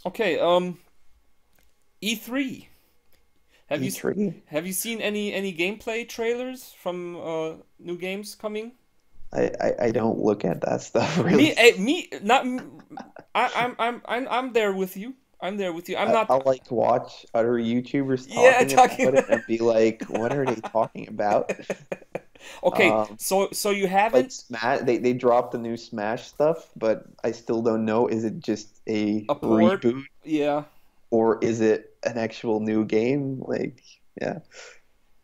Okay, E3. Have you E3? have you seen any gameplay trailers from new games coming? I don't look at that stuff really. Me, not. I'm there with you. I'm there with you. I'm not. I'll like watch other YouTubers Yeah, talking talking. about it and be like, what are they talking about? Okay, Um, so you like haven't Smash, they dropped the new Smash stuff, but I still don't know. Is it just a a port? reboot Yeah, or is it an actual new game? Like, yeah.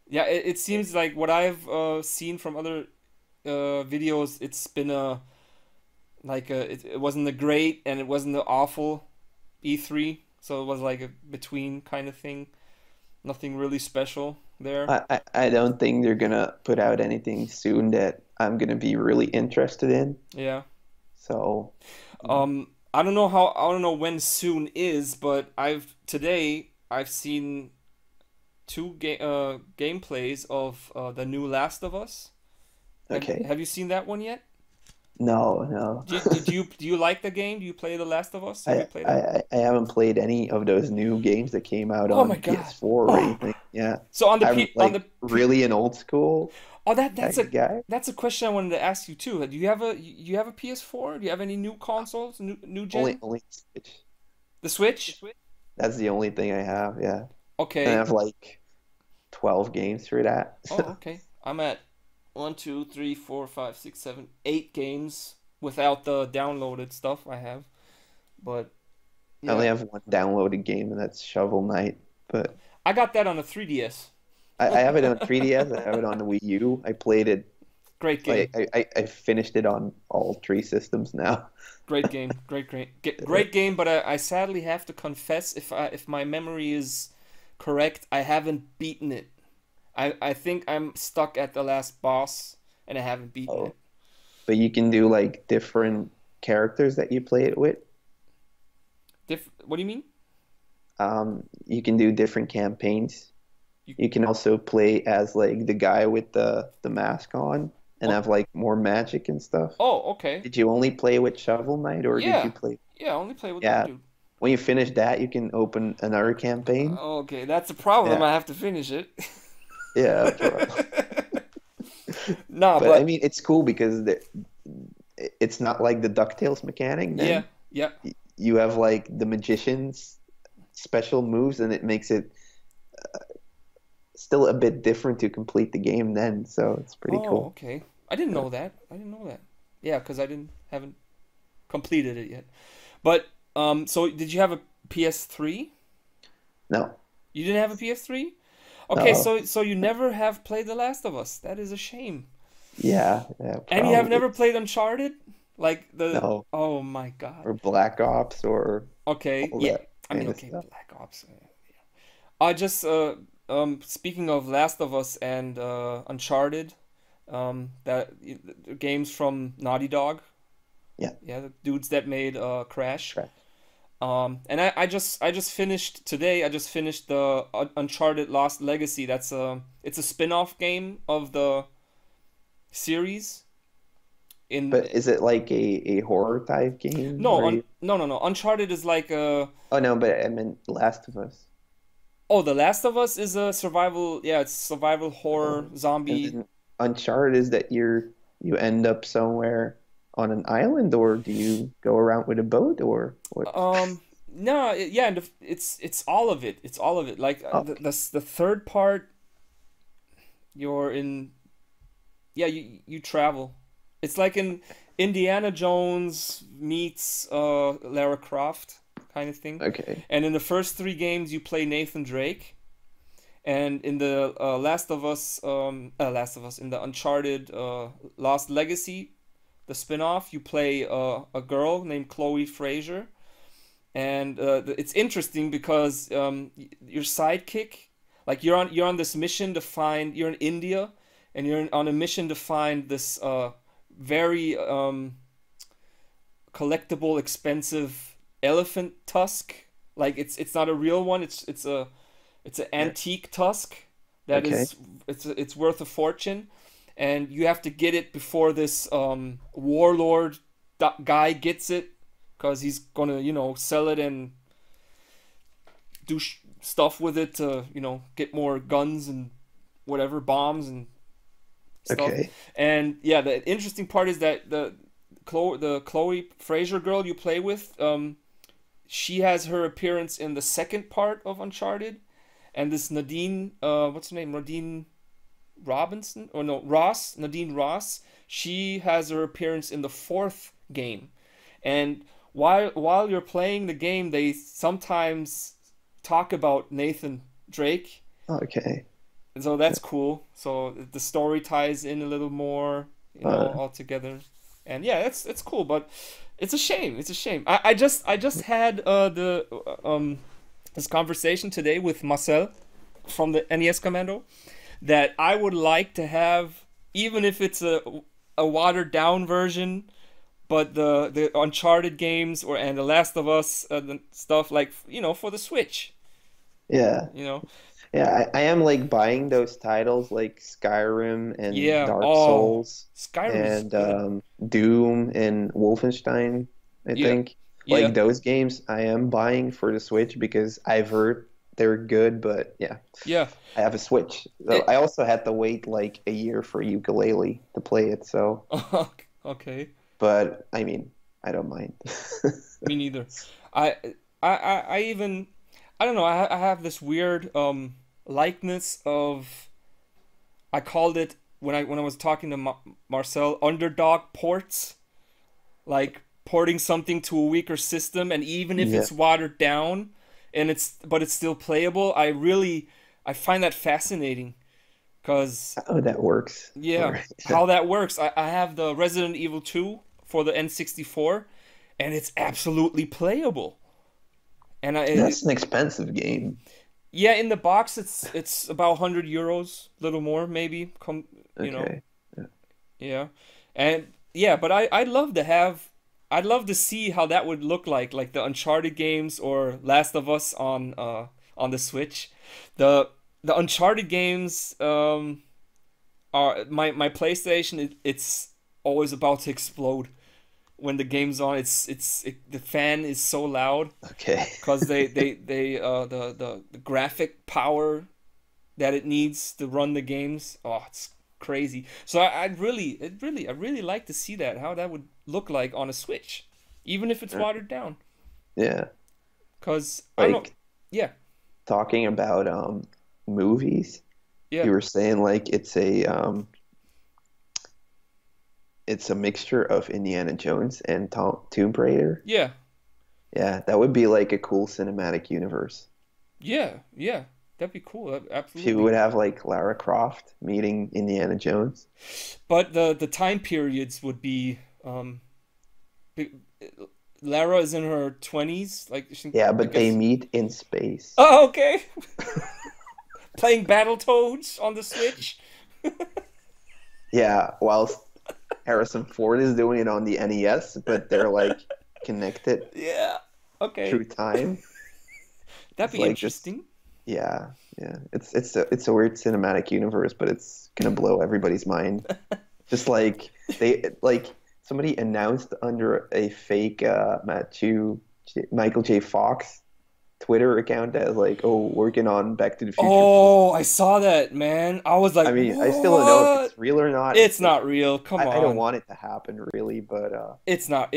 yeah. It seems like what I've seen from other videos. It's been a it wasn't a great and it wasn't the awful E3. So it was like a between kind of thing. Nothing really special there. I don't think they're gonna put out anything soon that I'm gonna be really interested in. Yeah. So, I don't know when soon is, but I've seen gameplays of the new Last of Us. okay. Have you seen that one yet? No, no. Do you like the game? Do you play The Last of Us? Have you played that? I haven't played any of those new games that came out Oh my on God. PS4 or Oh. anything. Yeah. So on the I'm P on like the P really an old school Oh, tech guy. that's a question I wanted to ask you too. Do you have a PS4? Do you have any new consoles, new gen? Only Switch. The Switch? That's the only thing I have, yeah. And I Okay. have like 12 games for that. Oh, okay. I'm at one, two, three, four, five, six, seven, 8 games without the downloaded stuff I have. But I only yeah, have one downloaded game, and that's Shovel Knight. But I got that on the 3DS. I have it on 3DS. I have it on the Wii U. I played it Great like game. I finished it on all three systems now. Great game. Great game, but I sadly have to confess if my memory is correct, I haven't beaten it. I think I'm stuck at the last boss and I haven't beaten Oh, it. but you can do like different characters that you play it with. What do you mean? You can do different campaigns. You You can also play as like the guy with the mask on and oh, have like more magic and stuff. oh, okay. Did you only play with Shovel Knight or did you Yeah. play? Yeah, I only play with that Yeah, dude. when you finish that, you can open another campaign. Okay, that's a problem. Yeah, I have to finish it. yeah, bro. Nah, But I but mean, it's cool because it's not like the DuckTales mechanic. yeah, Then yeah. you have like the magician's special moves, and it makes it still a bit different to complete the game. Then, so it's pretty Oh, cool. okay. I didn't know that. I didn't know that. Yeah, because I didn't haven't completed it yet. But so did you have a PS3? No, You didn't have a PS3? Okay, no, so you never have played The Last of Us. That is a shame. yeah, yeah, And you have probably never played Uncharted? Like the no, Oh my God. or Black Ops or Okay, all yeah. that I mean, kind of okay, stuff. Black Ops. I just speaking of Last of Us and Uncharted, games from Naughty Dog, Yeah, yeah, the dudes that made Crash. trash. And I just finished today. I just finished the Uncharted Lost Legacy. It's a spin-off game of the series. In But is it like a horror type game no, where you? no. Uncharted is like a Oh no, but I meant Last of Us. Oh, The Last of Us is a survival. Yeah, it's survival horror Oh, and zombie. then Uncharted is that you end up somewhere on an island, or do you go around with a boat, or what? No, yeah, and it's all of it. It's all of it. Like Okay, the third part, you're in. Yeah, you travel. It's like in Indiana Jones meets Lara Croft kind of thing. okay, And in the first 3 games, you play Nathan Drake, and in the Last of Us, in the Uncharted Lost Legacy, the spin-off, you play a girl named Chloe Fraser, and it's interesting because your sidekick, like you're on this mission to find, you're in India, and on a mission to find this very collectible, expensive elephant tusk. Like it's not a real one. It's an yeah, antique tusk that okay, is it's worth a fortune, and you have to get it before this warlord guy gets it, because he's gonna sell it and do stuff with it to, get more guns and whatever, bombs and stuff. Okay. And yeah, the interesting part is that the Chloe Fraser girl you play with, she has her appearance in the second part of Uncharted, and this Nadine, what's her name? Nadine Robinson, or no, Ross, Nadine Ross. She has her appearance in the fourth game, and while you're playing the game, they sometimes talk about Nathan Drake, Okay. and so that's cool. So the story ties in a little more, Uh, all together, and yeah, it's cool. But it's a shame. It's a shame. I just had this conversation today with Marcel from the NES Commando, that I would like to have, even if it's a watered down version, but the Uncharted games and the Last of Us, the stuff, like, for the Switch, yeah. you know. Yeah, I am like buying those titles like Skyrim and Yeah. Dark Oh, Souls Skyrim is and good. Doom and Wolfenstein, I Yeah. think. Yeah. Like those games I am buying for the Switch because I've heard they're good, but yeah, Yeah. I have a Switch. So It, I also had to wait like a year for ukulele to play it, so okay. but I mean, I don't mind. Me neither. I I even, I don't know. I have this weird likeness of, I called it, when I was talking to Marcel, underdog ports, like porting something to a weaker system, and even if Yeah. it's watered down, but it's still playable. I find that fascinating, because Oh, that works. All yeah, right. how that works. I have the Resident Evil 2 for the N64, and it's absolutely playable. And That's an expensive game. yeah, in the box it's about 100 euros, little more maybe. Okay. Yeah, and yeah, but I'd love to see how that would look like the Uncharted games or Last of Us on the Switch. The Uncharted games, are my PlayStation. It's always about to explode when the game's on. The fan is so loud, Okay. because the graphic power that it needs to run the games. Oh, it's crazy. So I really like to see that, how that would look like on a Switch, even if it's watered down. Yeah. Cause I don't know. Like Yeah, talking about movies, yeah, you were saying like it's a mixture of Indiana Jones and Tomb Raider. yeah, Yeah, that would be like a cool cinematic universe. yeah, yeah. That'd be cool. If you Absolutely. would have like Lara Croft meeting Indiana Jones. But the time periods would be, bi- Lara is in her 20s, like Yeah, I but they guess. meet in space. Oh, okay. Playing Battletoads on the Switch. Yeah, whilst Harrison Ford is doing it on the NES, but they're like connected Yeah. Okay. through time. That'd It's be like this. interesting. Yeah, yeah. It's a weird cinematic universe, but it's gonna blow everybody's mind. Just like somebody announced under a fake Michael J. Fox Twitter account as like, oh, working on Back to the Future 4. Oh, I saw that, man. I was I like, mean, I still don't know if what? it's real or not. It's not real. Come I don't on. want it to happen really, but It's not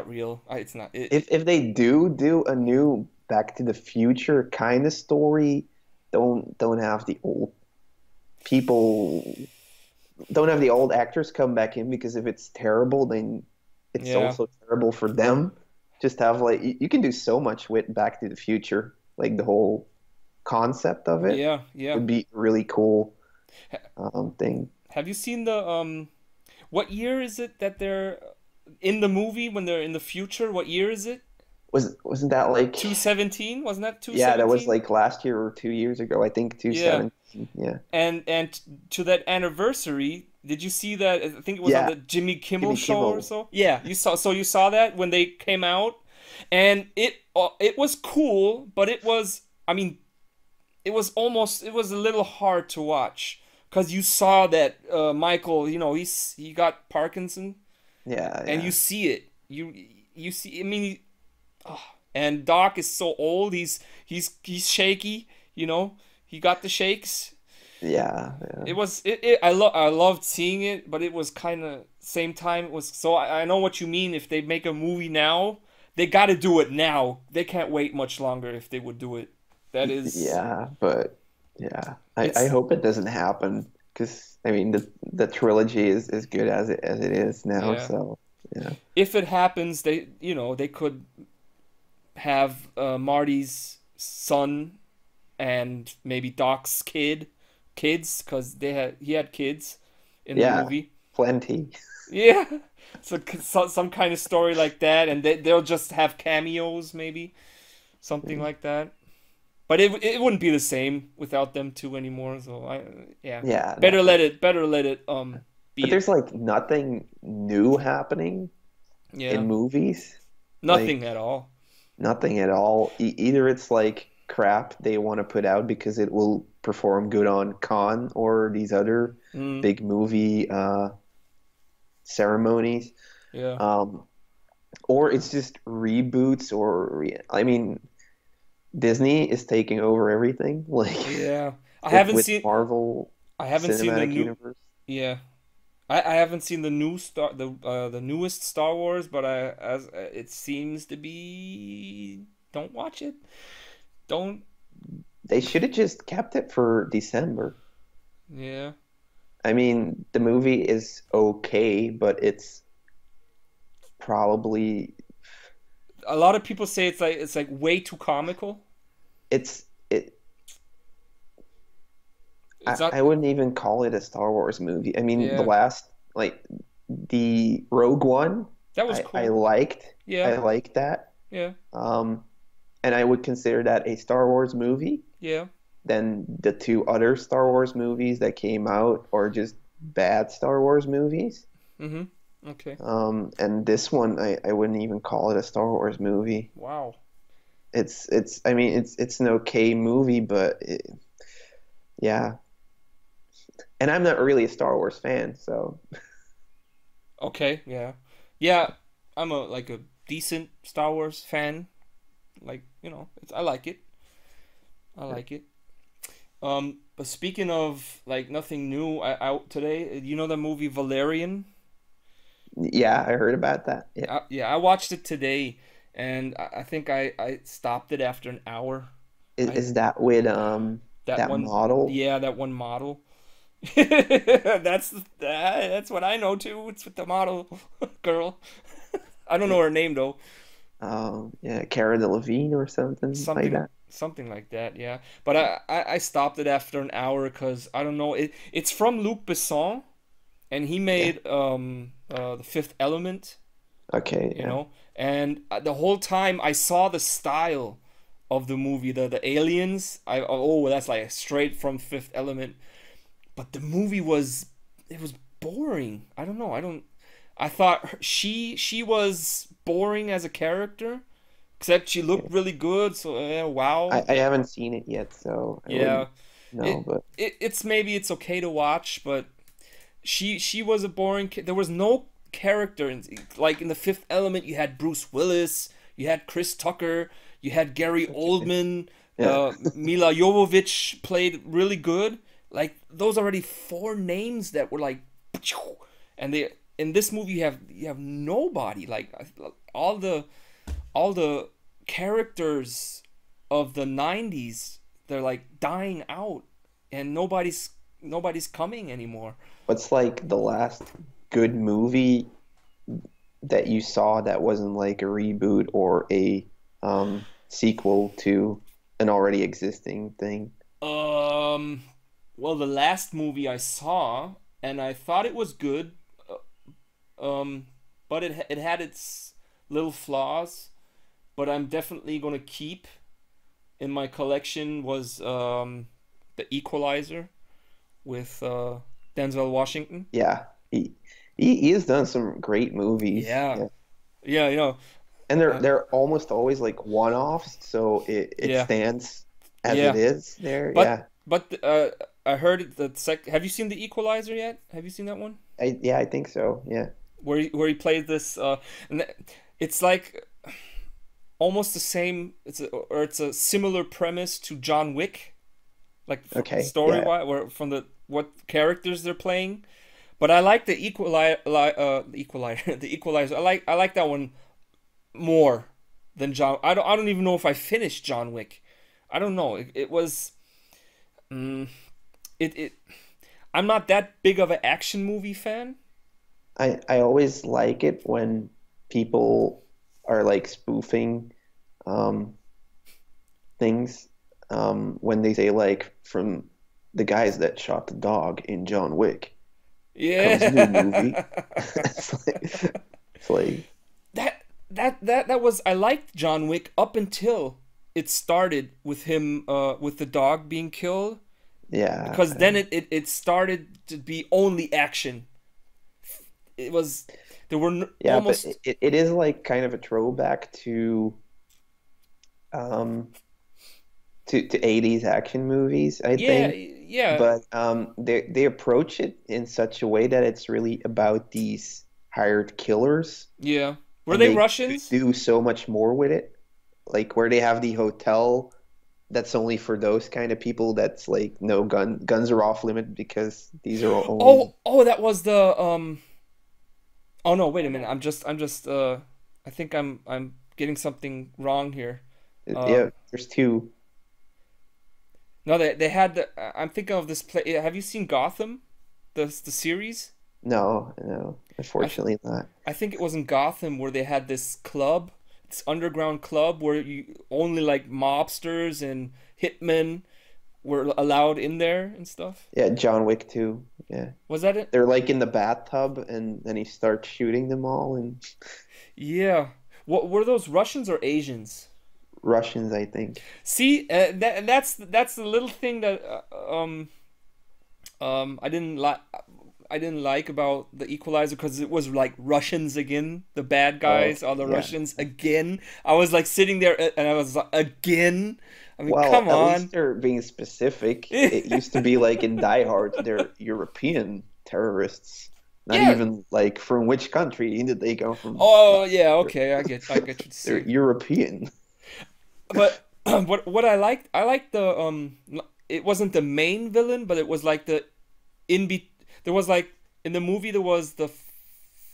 real. It's not. if they do a new Back to the Future kind of story, don't have the old people don't have the old actors come back in because if it's terrible, then it's Yeah. also terrible for them. Just have like you can do so much with Back to the Future, like the whole concept of it Yeah, yeah. would be really cool thing. Have you seen the what year is it that they're in the movie, when they're in the future? What year is it? Wasn't that like 217? Wasn't that yeah, that was 217? like last year or 2 years ago, I think Yeah. 2017. Yeah. And to that anniversary, did you see that? I think it was on Yeah, the Jimmy Kimmel Jimmy show or Kimmel. so. Yeah, you saw that when they came out, and it was cool, but it was, I mean, it was a little hard to watch, because you saw that Michael, he got Parkinson, Yeah, and you yeah. see it. You see. I mean, oh, and Doc is so old. He's shaky. You know, he got the shakes. Yeah, yeah. I loved seeing it, but it was kind of same time it was so I know what you mean. If they make a movie now, they got to do it now. They can't wait much longer if they would do it. That is Yeah, but yeah, I it's hope it doesn't happen because I mean the trilogy is as good as it is now. yeah. So yeah, If it happens, they could have Marty's son and maybe Doc's kids, because he had kids in the yeah, movie. plenty. Yeah, so some kind of story like that, and they'll just have cameos, maybe something like that. But it wouldn't be the same without them two anymore. So yeah, Yeah, no, better let it but be it. there's like nothing new happening Yeah, in movies. nothing Like at all. nothing at all. Either it's like crap they want to put out because it will perform good on Con or these other Mm, big movie ceremonies. yeah, Um, or it's just reboots I mean, Disney is taking over everything, like yeah. I with haven't with seen Marvel I haven't seen the Cinematic new. Universe. Yeah, I haven't seen the newest Star Wars, but as it seems to be, don't watch it. Don't. They should have just kept it for December. Yeah. I mean, the movie is okay, but it's probably A lot of people say it's like way too comical. it's it It's not. I wouldn't even call it a Star Wars movie. I mean, the Yeah, last like the Rogue One, that was I cool. liked. Yeah, I liked that. yeah, Um, and I would consider that a Star Wars movie. yeah. Then the two other Star Wars movies that came out are just bad Star Wars movies. Mhm. Okay. And this one, I wouldn't even call it a Star Wars movie. Wow. I mean, it's an okay movie, but yeah. And I'm not really a Star Wars fan, so Okay. Yeah. Yeah. I'm a decent Star Wars fan. Like I like it. I like it. But speaking of like nothing new, out today. You know the movie Valerian? yeah, I heard about that. Yeah. Yeah, I watched it today, and I think I stopped it after an hour. I Is that with that that one, model? yeah, that one model. That's what I know too. It's with the model girl. I don't know her name though. Yeah, Cara Delevingne or something like Something that. something like that. Yeah, but I stopped it after an hour because I don't know. It's from Luc Besson, and he Yeah. made The Fifth Element. Okay, You yeah. know, and the whole time I saw the style of the movie, the aliens. Oh, that's like straight from Fifth Element. But the movie was boring. I don't know. I thought she was boring as a character, except she looked Yeah. really good. So wow. I haven't seen it yet, so I Yeah. wouldn't know, It, but it's maybe it's okay to watch, but she was a boring. There was no character like in the Fifth Element. You had Bruce Willis, you had Chris Tucker, you had Gary okay. Oldman, Yeah. Mila Jovovich played really good. Like those already four names that were like, and they in this movie you have nobody. Like all the all the characters of the '90s, they're like dying out, and nobody's coming anymore. What's like the last good movie that you saw that wasn't like a reboot or a sequel to an already existing thing? Um, well, the last movie I saw, and I thought it was good, um, but it had its little flaws. But I'm definitely gonna keep in my collection was the Equalizer with Denzel Washington. Yeah, he has done some great movies. Yeah, Yeah. yeah, And uh, they're almost always like one-offs, so it yeah, stands as it yeah. is there. But Yeah. but I heard that Have you seen the Equalizer yet? Have you seen that one? I think so. Yeah. Where he played this and it's like almost the same. It's a similar premise to John Wick, like Okay, story yeah. wise, or from the what characters they're playing. But I like the equalizer, the equalizer. I like that one more than John. I don't even know if I finished John Wick. I don't know. It was mm, it. I'm not that big of an action movie fan. I always like it when people are like spoofing um things when they say like from the guys that shot the dog in John Wick comes new movie. Yeah. It's like That was I liked John Wick up until it started with him with the dog being killed yeah, because then it started to be only action. It was there were yeah, but almost it is like kind of a throwback um to 80s action movies, I yeah, think. yeah, But they approach it in such a way that it's really about these hired killers, yeah. Were and they they could Russians? do so much more with it. Like where they have the hotel that's only for those kind of people that's like no guns are off limit because these are only Oh, that was the oh no, wait a minute. I'm just I think I'm getting something wrong here. yeah, Um there's two. no, they had the I'm thinking of this play. Have you seen Gotham? The series? No, no, I th unfortunately not. I think it was in Gotham where they had this club, this underground club where you only like mobsters and hitmen were allowed in there and stuff. Yeah, John Wick 2. Yeah. Was that it? They're like in the bathtub and then he starts shooting them all and Yeah. What were those Russians or Asians? Russians, I think. See, that's the little thing that I didn't like. I didn't like about the Equalizer because it was like Russians again. The bad Oh, guys are the yeah. Russians again. I was like sitting there and I was like, again. I mean, Well, come at least on. they're being specific. It used to be like in Die Hard, they're European terrorists. Not Yeah. even like from which country did they come from? Oh yeah. They're, Okay. I get what you're they're saying. European. But what I liked the it wasn't the main villain, but it was like the in be there was like in the movie there was the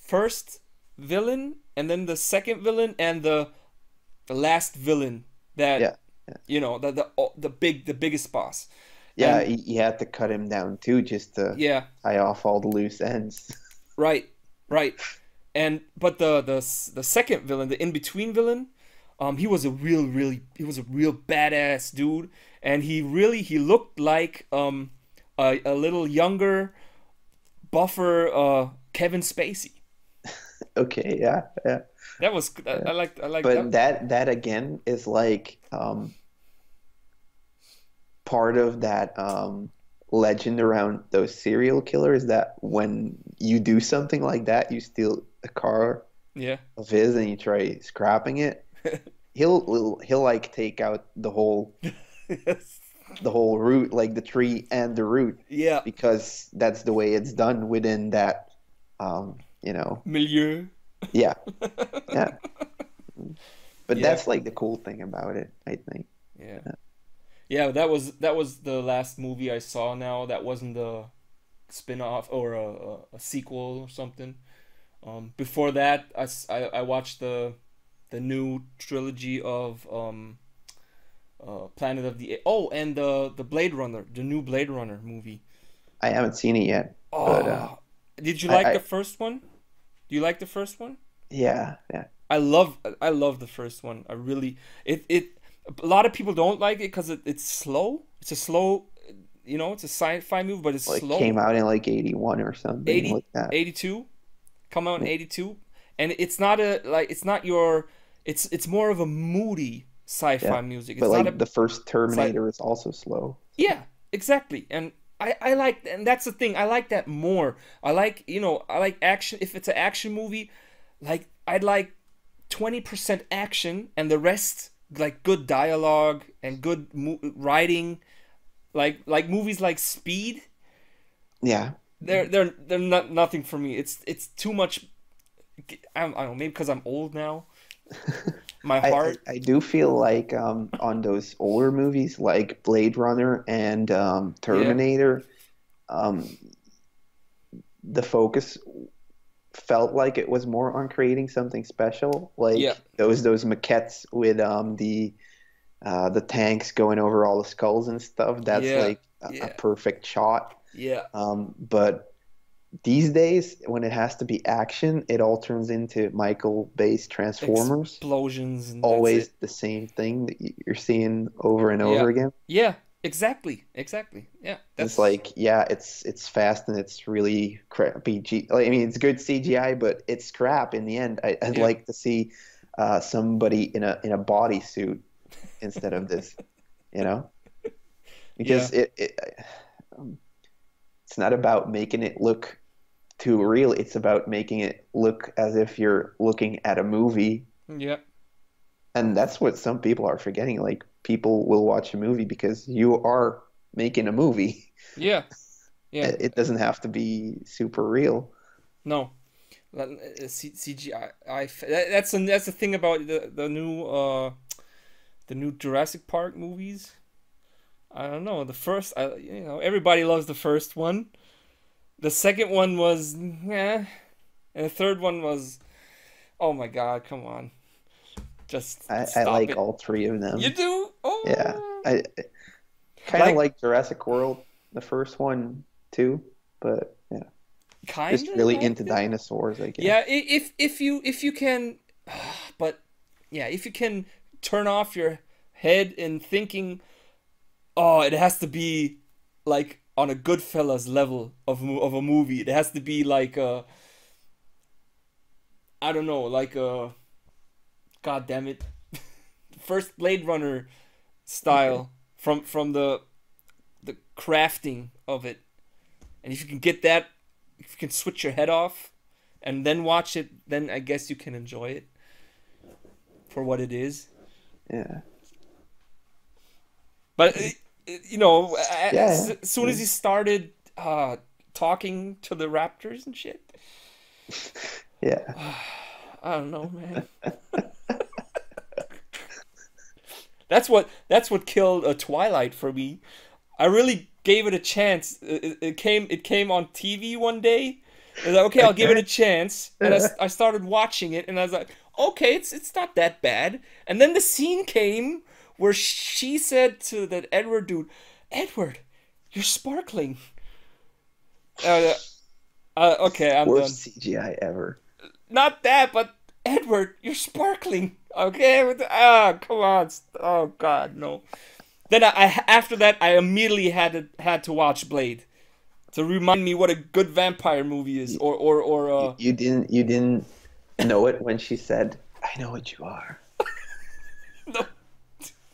first villain and then the second villain and the last villain that Yeah. Yeah. the biggest boss. Yeah, And he had to cut him down too just to yeah, tie off all the loose ends. right, right. And but the second villain, the in between villain, he was a he was a real badass dude, and he looked like a little younger, buffer Kevin Spacey. Okay, yeah, yeah, That was yeah. I like But that. that again is like part of that legend around those serial killers that when you do something like that, you steal a car Yeah. of his and you try scrapping it, he'll like take out Yes. the whole root, like the tree and the root, Yeah. because that's the way it's done within that um, you know, Milieu. yeah, yeah. But Yeah. that's like the cool thing about it, I think. Yeah. Yeah, that was the last movie I saw now. That wasn't a spin-off or a sequel or something. Before that, I watched the new trilogy of Planet of the Oh, and the Blade Runner, the new Blade Runner movie. I haven't seen it yet, but Oh, did you like I the first one? Do you like the first one? yeah, yeah, I love the first one. I really it a lot of people don't like it because it's slow. It's a slow, it's a sci-fi movie, but it's like came slow. out in like 81 or something 80, like that. 82, come out in Yeah. 82, and it's not a like it's not your it's more of a moody Yeah. sci-fi music. But It's not like a the first sci Terminator is also slow. So Yeah, exactly. And I like and that's the thing. I like that more. I like action if it's an action movie, like I'd like 20% action and the rest like good dialogue and good writing, like movies like Speed. yeah, They're not nothing for me. It's too much. I don't know, maybe because I'm old now. my I, heart. I do feel like on those older movies like Blade Runner and Yeah, Terminator, um, the focus felt like it was more on creating something special, yeah, like those maquettes with the tanks going over all the skulls and stuff. That's yeah, like a yeah, perfect shot. yeah. But these days, when it has to be action, it all turns into Michael Bay's Transformers. Explosions and that's Always it. the same thing that you're seeing over and Yeah, over again. yeah, exactly, exactly. Yeah, It's that's like, yeah, it's fast and it's really crappy. Like, I mean, it's good CGI, but it's crap in the end. I'd yeah, like to see somebody in a bodysuit instead of this, you know, yeah, because um, it's not about making it look too real. It's about making it look as if you're looking at a movie. yeah, And that's what some people are forgetting. Like people will watch a movie because you are making a movie. yeah, yeah. It doesn't have to be super real. No, CGI. That's the thing about the new Jurassic Park movies. I don't know. The first, everybody loves the first one. The second one was, yeah, and the third one was, oh my God, come on, just I stop like it. all three of You them. do? Yeah. Oh, I kind of like like Jurassic World, the first one too, but yeah, kind just of really into liked it. dinosaurs, I Yeah, guess. if you can, but yeah, if you can turn off your head and thinking, oh, it has to be like on a Goodfellas level of a movie. It has to be like I don't know, like a God damn it, first Blade Runner Okay. style from the crafting of it. And if you can get that, if you can switch your head off and then watch it, then I guess you can enjoy it for what it is. Yeah. But Yeah. as soon Yeah. as he started talking to the raptors and shit, Yeah. I don't know, man. That's what killed Twilight for me. I really gave it a chance. It came on TV one day. I was like, okay, I'll give it a Okay. chance, and I started watching it, and I was like, okay, it's not that bad. And then the scene came where she said to that Edward dude, Edward, you're sparkling. Uh, okay, I'm done. Worst CGI ever. Not that, but Edward, you're sparkling. Okay, come on. Oh God, no. Then after that I immediately had to watch Blade to remind me what a good vampire movie is, You, or you didn't know it when she said, "I know what you are," no,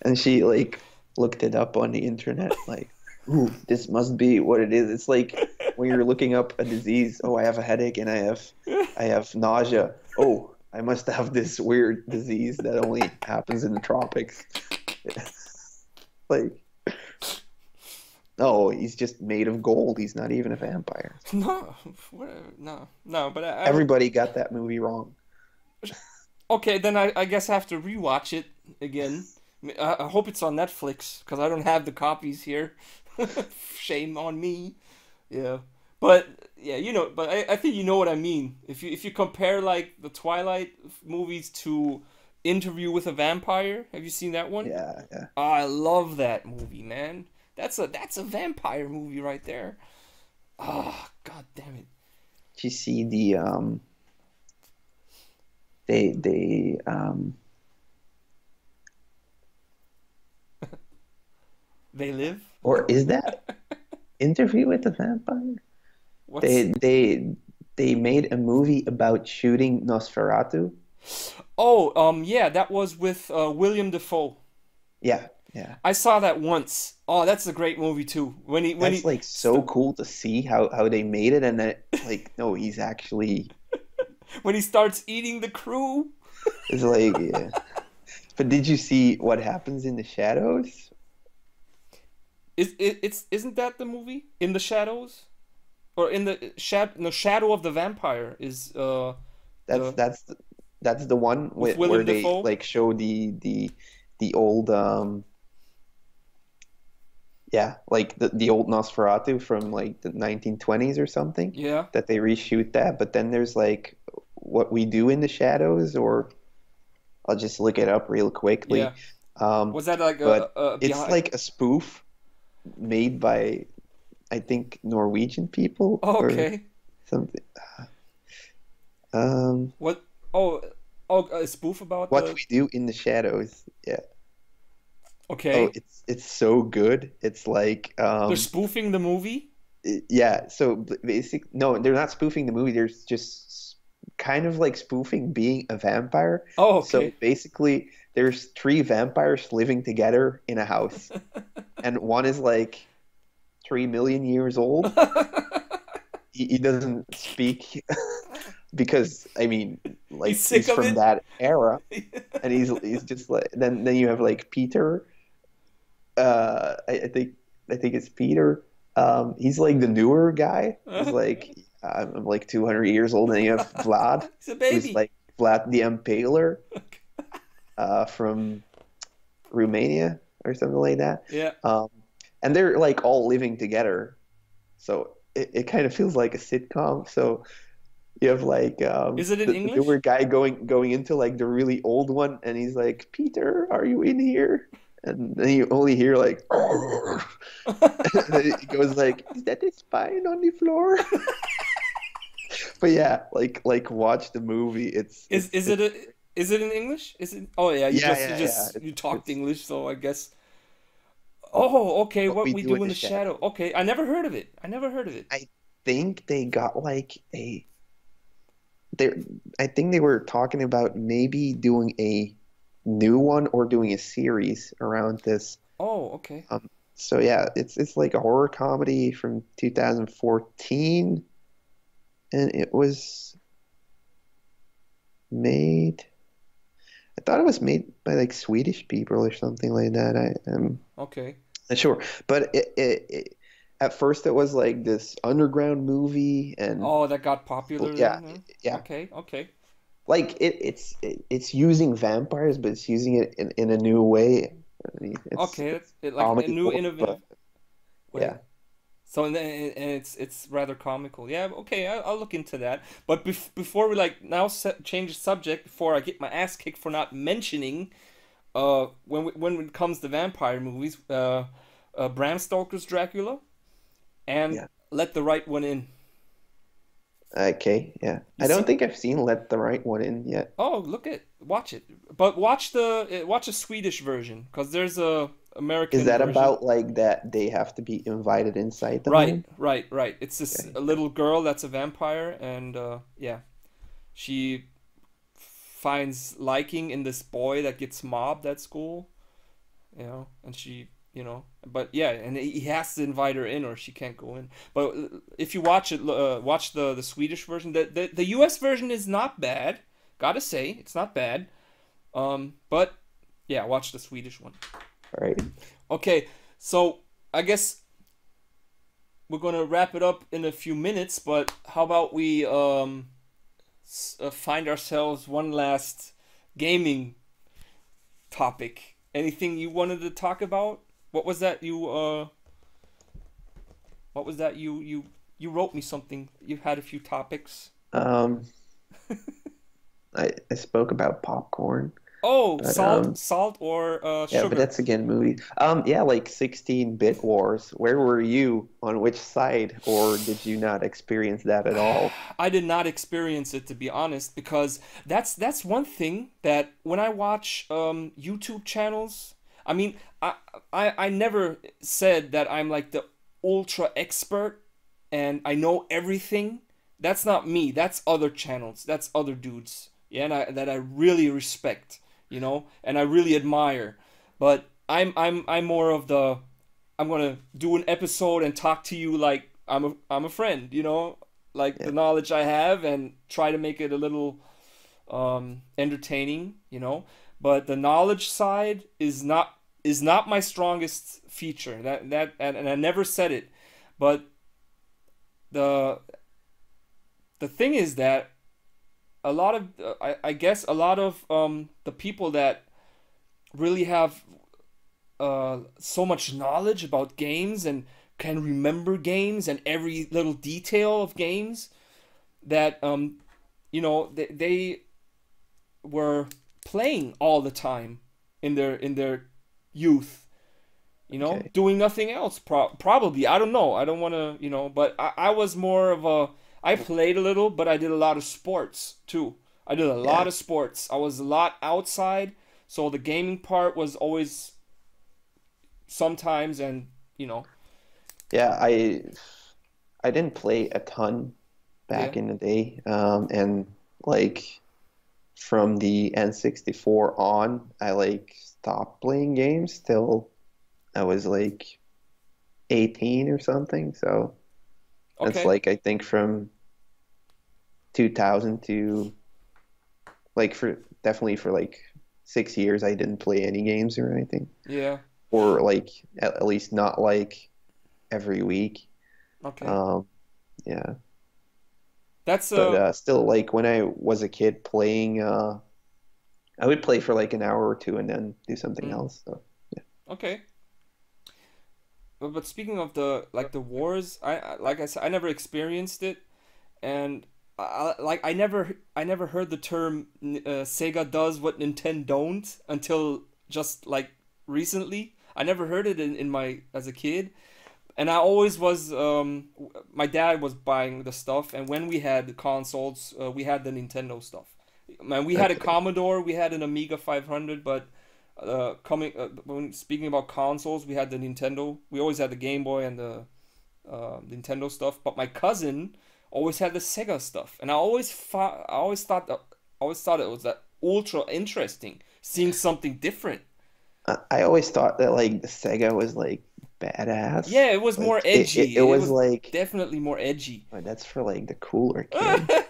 and she like looked it up on the internet, like, "Ooh, this must be what it is." It's like when you're looking up a disease. Oh, I have a headache and I have nausea. Oh, I must have this weird disease that only happens in the tropics. Like, no, he's just made of gold. He's not even a vampire. no, whatever, no. But I don't. Everybody got that movie wrong. Okay, then I guess I have to rewatch it again. I hope it's on Netflix because I don't have the copies here. Shame on me. Yeah, but yeah, but I think you know what I mean. If you compare like the Twilight movies to Interview with a Vampire, have you seen that one? Yeah, yeah. Oh, I love that movie, man. That's a vampire movie right there. Ah, god damn it. Did you see they They live? or is that Interview with the Vampire? What's They made a movie about shooting Nosferatu. Oh, yeah, that was with William Defoe. Yeah, yeah. I saw that once. Oh, that's a great movie too. When That's he like so cool to see how they made it, and then like no, he's actually when he starts eating the crew. it's like yeah. But did you see what happens in the shadows? Isn't that the movie In the Shadows? Or in the shadow of the vampire is That's the that's That's the one with where Willem they Dafoe. like show the old yeah, like the old Nosferatu from like the 1920s or something, Yeah, that they reshoot that. But then there's like What We Do in the Shadows, or I'll just look it up real yeah. quickly. Um, Was that like but a it's behind? like a spoof made by, I think, Norwegian people Oh, or okay. something. Um, What? Oh, oh, a spoof about What the. We Do in the Shadows. Yeah. Oh, Okay, it's so good. It's like they're spoofing the movie. yeah, so basic no, they're not spoofing the movie. They're just kind of like spoofing being a vampire. Oh, So okay. basically, there's three vampires living together in a house, and one is like 3 million years old. He doesn't speak because I mean, He's like sick he's of from it. that era, and he's just like then you have like Peter. I think it's Peter. He's like the newer guy. He's like I'm like 200 years old, and you have Vlad, He's a who's baby. like Vlad the Impaler, from Romania or something like that. Yeah. Um, and they're like all living together, so it kind of feels like a sitcom. So you have like Is it in the newer English? guy going into like the really old one, and he's like, "Peter, are you in here?" And then you only hear like, and then it goes like, "Is that a spine on the floor?" But yeah, like watch the movie. Is it is it in English? Is it? Oh yeah, Yeah, yeah, yeah. you talked It's English, so I guess. Oh, okay. What What We we Do do in in the the shadow. Shadows. Okay, I never heard of it. I never heard of it. I think they got like a they I think they were talking about maybe doing a new one or doing a series around this. Oh, okay. So yeah, it's like a horror comedy from 2014, and it was made. I thought it was made by like Swedish people or something like that. I am Okay. not sure, but at first it was like this underground movie, and Oh, that got popular yeah, then, huh? yeah, Okay, okay. like it's using vampires, but it's using it in a new way. I mean, Okay, it's like a new comical, innovative but way. yeah, So and it's rather comical. Yeah, okay, I'll look into that. But before we like now change the subject, before I get my ass kicked for not mentioning when it comes to vampire movies, Bram Stoker's Dracula and yeah. Let the Right One In. Okay, yeah. You I don't see? think I've seen Let the Right One In yet. Oh, watch it. But watch a Swedish version because there's a Is American that version. about like that they have to be invited inside the Right, home? right, right. It's this Okay. a little girl that's a vampire, and yeah, she finds liking in this boy that gets mobbed at school, and but yeah, and he has to invite her in or she can't go in. But if you watch it, watch the Swedish version. The US version is not bad. Gotta say, it's not bad. But yeah, watch the Swedish one. All right. Okay, so I guess we're gonna wrap it up in a few minutes, but how about we find ourselves one last gaming topic? Anything you wanted to talk about? What was that what was that you wrote me something. You had a few topics. Um, I spoke about popcorn, Oh, but salt or yeah, but sugar. that's again movies. Yeah, like 16-bit wars. Where were you on which side, or did you not experience that at all? I did not experience it to be honest because that's one thing that when I watch YouTube channels, I mean, I never said that I'm like the ultra expert and I know everything. That's not me. That's other channels. That's other dudes. Yeah, and that I really respect, and I really admire. But I'm more of the I'm gonna do an episode and talk to you like I'm a friend, like the Yeah, knowledge I have and try to make it a little entertaining, But the knowledge side is not my strongest feature. And I never said it, but the the thing is that a lot of I guess a lot of the people that really have so much knowledge about games and can remember games and every little detail of games that they were playing all the time in their youth, Okay. doing nothing else. Probably, I don't know. I don't want to, but I was more of a. I played a little, but I did a lot of sports too. I did a Yeah. lot of sports. I was a lot outside, so the gaming part was always sometimes, and Yeah, I didn't play a ton yeah. back in the day. And like from the N64 on, I like stopped playing games till I was like 18 or something. So that's Okay. like I think from 2000 to like for definitely for like 6 years I didn't play any games or anything. Yeah. Or like at least not like every week. Okay. Um, yeah. That's But still like when I was a kid playing I would play for like an hour or two and then do something mm, else. So yeah. okay. But speaking of the wars, like I said, I never experienced it, and I never heard the term Sega does what Nintendo don't until just like recently. I never heard it in my as a kid, and I always was my dad was buying the stuff, and when we had the consoles, we had the Nintendo stuff. Man, we had a Okay. Commodore, we had an Amiga 500, but when speaking about consoles, we had the Nintendo. We always had the Game Boy and the Nintendo stuff. But my cousin always had the Sega stuff, and I always thought it was that ultra interesting, seeing something different. I always thought that like the Sega was like badass. Yeah, it was more Like it edgy. It was was like definitely more edgy. oh, that's for like the cooler kids.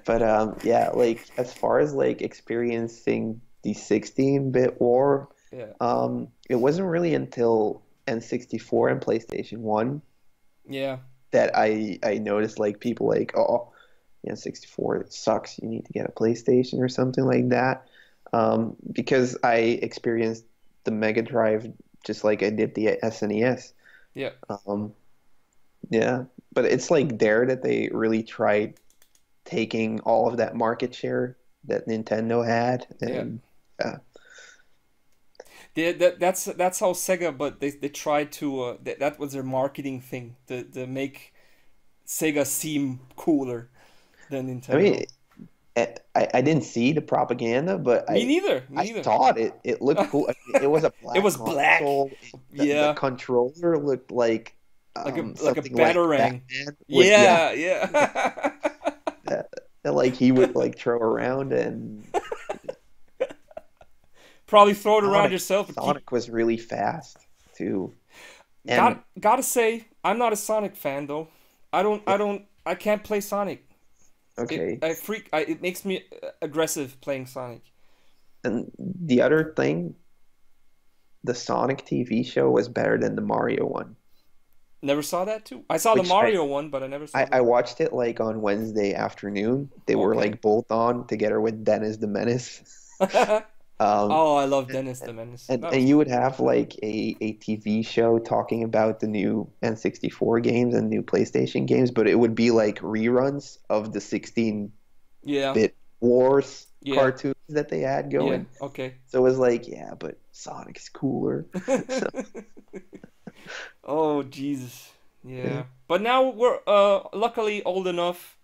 But yeah, like as far as like experiencing the 16-bit war, Yeah, it wasn't really until N64 and PlayStation 1 yeah, that I noticed like people like, oh, yeah, 64 it sucks. You need to get a PlayStation or something like that. Because I experienced the Mega Drive just like I did the SNES. yeah, Um, yeah, but it's like there that they really tried taking all of that market share that Nintendo had, yeah. and That's how Sega, but they tried to that was their marketing thing to make Sega seem cooler than I mean, Nintendo. I didn't see the propaganda, but Me neither. Me I neither. thought it looked cool. I mean, it was a It black was black. console. The Yeah, controller looked like like a something like batarang. Batman would, yeah, Yeah, yeah. that, that like he would like throw around, and Probably throw it around Sonic yourself and keep. Sonic was really fast too. And Gotta say, I'm not a Sonic fan though. I can't play Sonic. okay, It makes me aggressive playing Sonic. and the other thing, the Sonic TV show was better than the Mario one, Never saw that too. I saw the which Mario one, but I never saw I the. watched it like on Wednesday afternoon. They were Okay. like both on together with Dennis the Menace. Um, Oh, I love Dennis the Menace. That was and you would cool. have like a TV show talking about the new N64 games and new PlayStation games, but it would be like reruns of the 16-bit Yeah, Wars yeah, cartoons that they had yeah. going. Okay. So it was like, yeah, but Sonic's cooler. So Oh, Jesus. Yeah. yeah, But now we're luckily old enough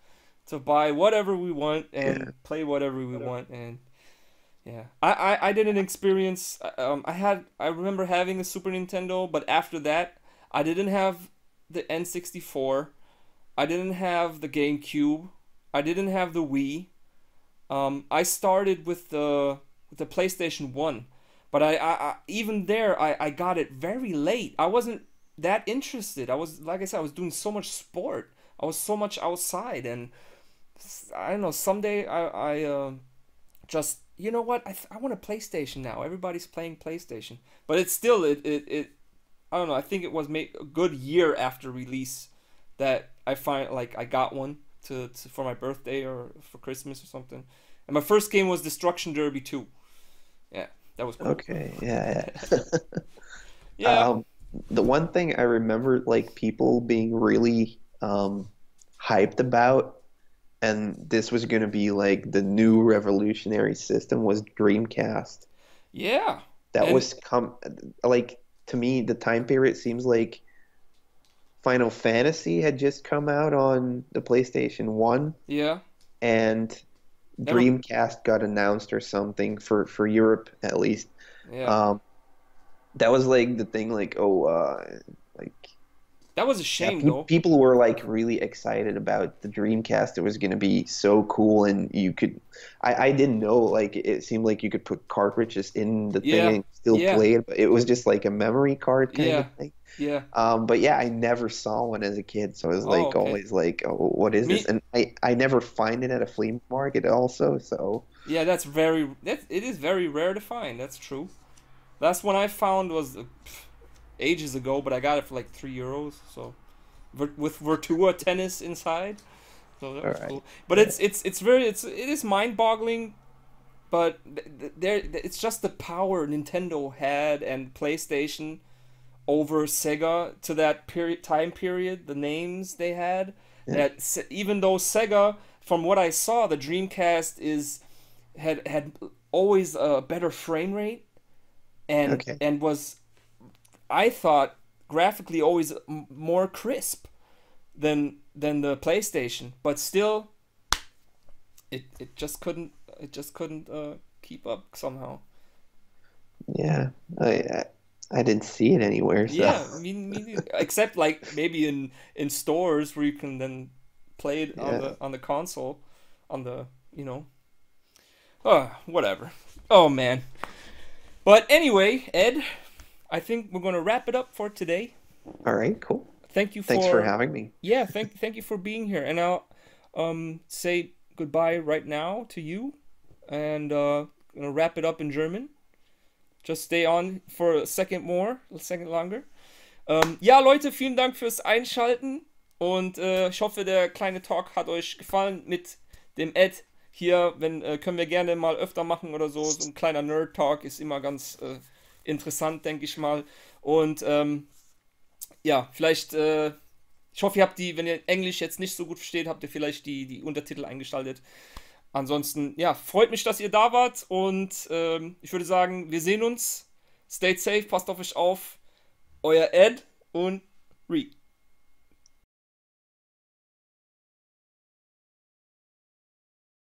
to buy whatever we want yeah, and play whatever we want, and yeah. I didn't experience I remember having a Super Nintendo, but after that I didn't have the N64. I didn't have the GameCube. I didn't have the Wii. I started with the PlayStation 1, but I even there I got it very late. I wasn't that interested. I was like I said, I was doing so much sport. I was so much outside, and I don't know. Someday I just you know what I want a PlayStation now. Everybody's playing PlayStation, but it's still it I don't know. I think it was a good year after release that I find like I got one for my birthday or for Christmas or something. And my first game was Destruction Derby 2. Yeah, that was cool. Okay, yeah, yeah. Yeah, The one thing I remember like people being really hyped about, and this was going to be like the new revolutionary system, was Dreamcast. yeah, That and was like to me the time period seems like Final Fantasy had just come out on the PlayStation 1 yeah, and never, Dreamcast got announced or something for Europe at least. yeah. Um, that was like the thing, like like That was a yeah, shame though. people were like really excited about the Dreamcast. It was going to be so cool, and you could. I didn't know, like it seemed like you could put cartridges in the thing Yeah, and still yeah, play it, but it was just like a memory card kind of yeah, thing. yeah. But yeah, I never saw one as a kid, so I was Oh, like okay. always like, oh, what is this? Me, And I never find it at a flea market also, so yeah, it is very rare to find. That's true. Last one I found was ages ago, but I got it for like €3. So with Virtua Tennis inside, so that all was right. cool. But Yeah. it is mind-boggling. But it's just the power Nintendo had and PlayStation over Sega to that time period, the names they had. Yeah. That even though Sega, from what I saw, the Dreamcast had always a better frame rate Okay. and was, I thought, graphically always more crisp than the PlayStation, but still it just couldn't keep up somehow. Yeah. I didn't see it anywhere, so Yeah, except like maybe in stores where you can then play it yeah. on the console, on the you know, whatever. Oh man. But anyway, Ed, I think we're gonna wrap it up for today. All right, cool. Thank you Thanks for for having me. yeah, thank you for being here, and I'll say goodbye right now to you, and gonna wrap it up in German. Just stay on for a second longer. Ja, Leute, vielen Dank fürs Einschalten und ich hoffe, der kleine Talk hat euch gefallen mit dem Ed hier. Können wir gerne mal öfter machen oder so. So ein kleiner Nerd-Talk ist immer ganz interessant, denke ich mal. Und ja, vielleicht, ich hoffe, wenn ihr Englisch jetzt nicht so gut versteht, habt ihr vielleicht die Untertitel eingeschaltet. Ansonsten, ja, freut mich, dass ihr da wart und ich würde sagen, wir sehen uns. Stay safe, passt auf euch auf. Euer Ed und Reek.